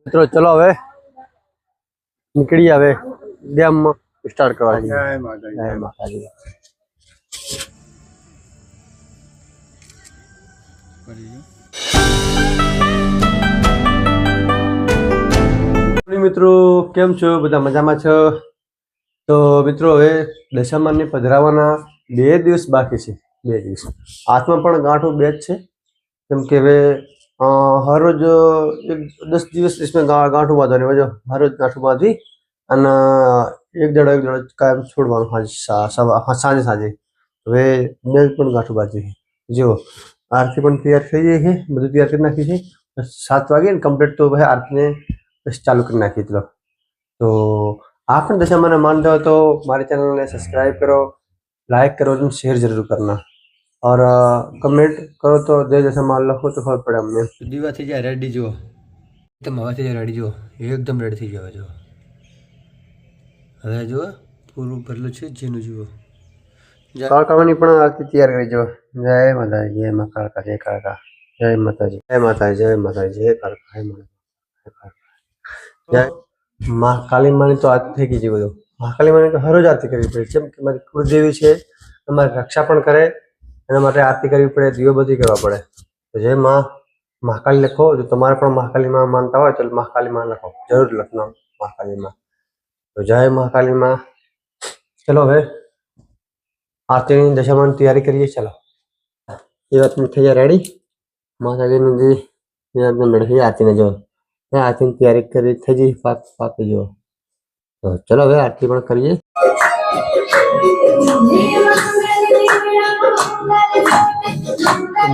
મિત્રો ચલો હવે નીકળી હવે ડેમ સ્ટાર્ટ કરવા જઈએ. જય માતાજી. મિત્રો કેમ છો? બધા મજામાં છો? તો મિત્રો હવે દશામાને પધરાવાના 2 દિવસ બાકી છે. 2 દિવસ હાથમાં પણ ગાંઠો બે જ છે. કેમ કે હવે हर रोज 10 દિવસ इसमें गांठों बांधવાની वजह हर रोज गांठों बांधी અને એક દડો કાયમ છોડવાનું સાંજે હવે મેં પણ ગાંઠું બાંધી જો આરતી પણ તૈયાર થઈ ગઈ છે. બધું તૈયાર કરી નાખી છે. 7 વાગે ને કમ્પ્લીટ તો ભાઈ આરતીને ચાલુ કરી નાખી. ચલો तो आप પણ દશામાને માનતા हो तो हमारे चैनल ने सब्सक्राइब करो, लाइक करो और शेयर जरूर करना और कमेंट करो तो जय जैसा मान लखो तो खबर પડે અમને. દીવા થઈ જાય રેડી જો એકદમ હવા થઈ જાય રેડી જો એકદમ રેડી થઈ જાય જો હવે જો પૂરું ભરેલું છે જેનું જુઓ કાળકાની પણ આરતી તૈયાર કરી જો. જય માતાજી, જય મા કાળકા, જય કાળકા, જય માતાજી, જય માતાજી, જય માતાજી, જય કાળકા, જય મા કાલી માની તો આરતી થઈ ગઈ છે. બધું મહાકાલી માની તો હર રોજ આરતી કરવી પડે. જેમ કે મારી કુળદેવી છે, અમારી રક્ષા પણ કરે, એના માટે આરતી કરવી પડે, દીવો બધી કરવા પડે. તો જય માં મહાકાલી લખો. જો તમારે પણ મહાકાલી માં માનતા હોય તો મહાકાલી માં લખો, જરૂર લખના મહાકાલી માં. તો જય મહાકાલી માં. ચલો હવે આરતીની દશામાની તૈયારી કરીએ. ચલો એ વાત થઈ જાય રેડી. માતાજીની બેઠી આરતીને જો આરતીની તૈયારી કરી થઈ જઈ પાક જો. તો ચલો હવે આરતી પણ કરીએ.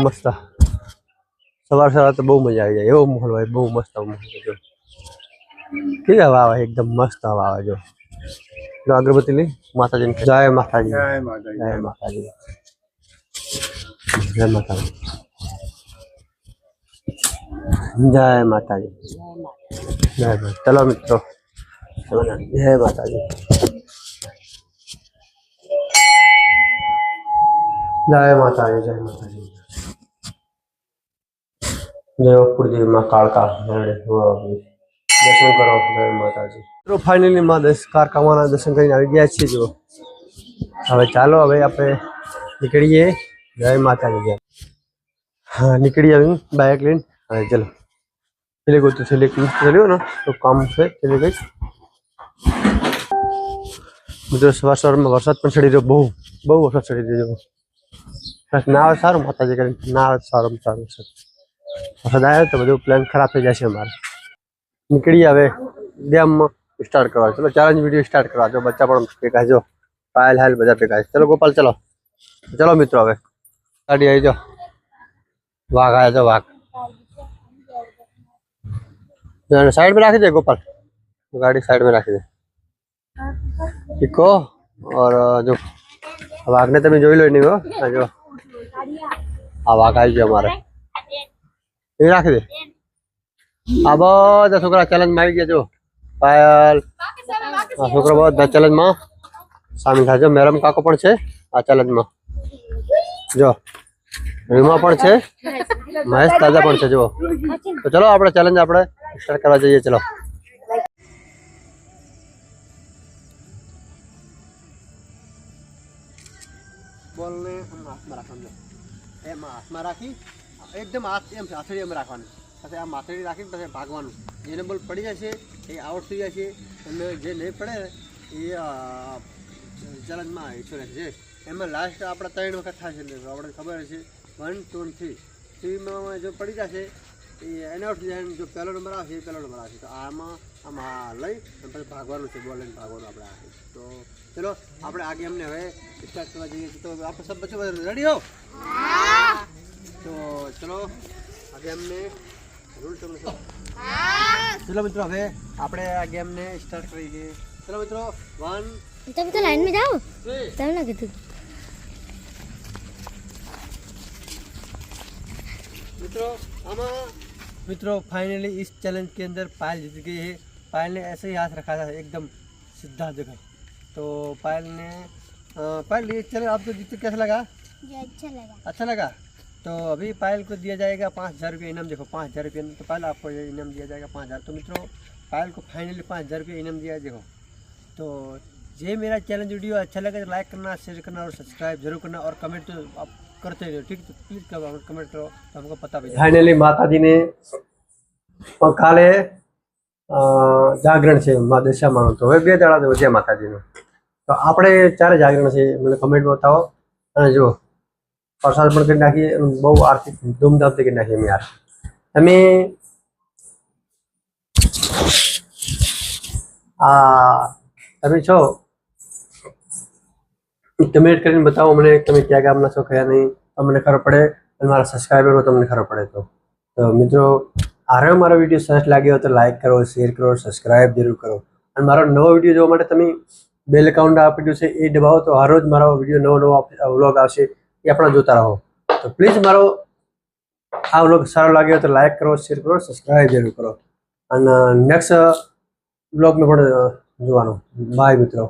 મસ્ત સવાર તો બહુ મજા આવી જાય એવો માહોલ હોય. બહુ મસ્ત માહોલ કેવી હવા આવે, એકદમ મસ્ત હવા આવે જો. અગરબત્તી લઈ માતાજીને જય માતાજી, જય માતાજી, જય માતાજી, જય માતાજી, જય માતાજી, જય માતાજી. ચલો મિત્રો જય માતાજી, જય માતાજી, જય માતાજી, જય કુળદેવી માં કાળકા દર્શન કરો. જય માતાજી. તો ફાઇનલી માં કાળકામાના દર્શન કરીને આવી ગયા છીએ જો. હવે ચાલો હવે આપણે નીકળીએ. જય માતાજી, જય. હા નીકળી આવી બાઇક લઈને. હવે ચલો ચલે ગયો તો ચલ્યો ને તો કામ છે ચલે ગઈ. મિત્રો સવારમાં વરસાદ પણ ચડી રહ્યો. બહુ વરસાદ ચડી રહ્યો. ના આવે સારું માતાજી કરીને, ના આવે સારું વરસાદ આવ્યો તો બધું પ્લાન ખરાબ થઈ જશે અમારે. નીકળી હવે ડેમમાં સ્ટાર્ટ કરવા. ચલો ચેલેન્જ વિડીયો સ્ટાર્ટ કરવા. જો બચ્ચા પણ ભેગા જો પાયલ હાલ બધા ભેગા. ચલો ગોપાલ ચલો. ચલો મિત્રો હવે ગાડી આવી જાઓ. વાઘ આવ્યા તો વાઘ साइड में रखी दे गोपाल, गाड़ी साइड में रखी दे इको. और जो वाघ ने तभी जो लो नहीं हो जो आ वाघ आई गयो हमारे ये रखी दे. आ बहुत छोकरा चैलेंज में आई गया जो पायल छोकरा बहुत चैलेंज में शामिल था. जो मेरम काको पण छे आ चैलेंज में जो રીમા પણ છે, મહેશ તાજા પણ છે જો. તો ચલો આપણે ચેલેન્જ આપણે સ્ટાર્ટ કરવા જઈએ. ચલો બોલને હાથમાં રાખવાનું. એમ હાથમાં રાખી એકદમ હાથ એમ હાથડી એમ રાખવાનું. પછી આમ હાથડી રાખીને પછી ભાગવાનું. જેને બોલ પડી જશે એ આઉટ થઈ જશે અને જે નહીં પડે એ ચેલેન્જમાં હિસ્સો રહેશે. એમાં લાસ્ટ આપણા 3 વખત થશે. આપણે ખબર છે 1, 2 અને 3. 3માં જો પડી જશે એ એને આઉટ થઈ જાય. જો પહેલો નંબર આવશે એ પહેલો નંબર આવશે. તો આમાં લઈ અને પછી ભાગવાનું છે. બોલ લઈને ભાગવાનું આપણે આવે. તો ચલો આપણે આ ગેમને હવે સ્ટાર્ટ કરવા જઈએ છીએ. તો આપણે સબ બચ્ચો રેડી હો? તો ચલો આ ગેમને રૂલ સમજો. ચલો મિત્રો હવે આપણે આ ગેમને સ્ટાર્ટ કરી દઈએ. ચલો મિત્રો 1 तब तो लाइन में जाओ तब ना कितु मित्रों फाइनली इस चैलेंज के अंदर पायल जीत गई है. पायल ने ऐसे ही हाथ रखा था एकदम सीधा जगह. तो पायल ये चैलेंज आपको जीत के कैसा लगा? अच्छा लगा. अच्छा लगा. तो अभी पायल को दिया जाएगा 5,000 रुपये इनाम। देखो 5,000 रुपये तो पायल आपको ये इनाम दिया जाएगा 5,000। तो मित्रों पायल को फाइनली 5,000 रुपये इनाम दिया है। देखो तो ये मेरा चैलेंज वीडियो अच्छा लगे तो लाइक करना, शेयर करना और सब्सक्राइब जरूर करना और कमेंट तो आप करते रहो, ठीक। तो प्लीज़ कमेंट करो तो हमको पता भी। फाइनली माता जी ने काले जागरण છે મા દશામાનું, તો હવે 2 દાડા વધ્યા માતાજીનું। તો આપણે 4 જાગરણ છે, મને કમેન્ટમાં બતાવો। અને જો પ્રસાદ પણ કરી નાખીએ, બહુ આરતી ધૂમધામથી કરી નાખીએ અમે યાર। તમે તમે છો કમેન્ટ કરીને બતાવો મને તમે ક્યાં ગામના છો કયા નહીં, તો મને ખબર પડે અને મારા સબસ્ક્રાઈબરો તમને ખબર પડે। તો મિત્રો આરો મારો વિડીયો સરસ લાગ્યો તો લાઈક કરો, શેર કરો, સબસ્ક્રાઇબ જરૂર કરો। અને મારો નવો વિડીયો જોવા માટે તમે બેલ આઇકન આપેલું છે એ દબાવો તો હર રોજ મારો વિડીયો નવો વ્લોગ આવશે એ આપણે જોતા રહો। તો પ્લીઝ મારો આ વ્લોગ સારો લાગ્યો તો લાઈક કરો, શેર કરો, સબસ્ક્રાઇબ જરૂર કરો। અને નેક્સ્ટ વ્લોગમાં પણ જોવાનું। બાય મિત્રો।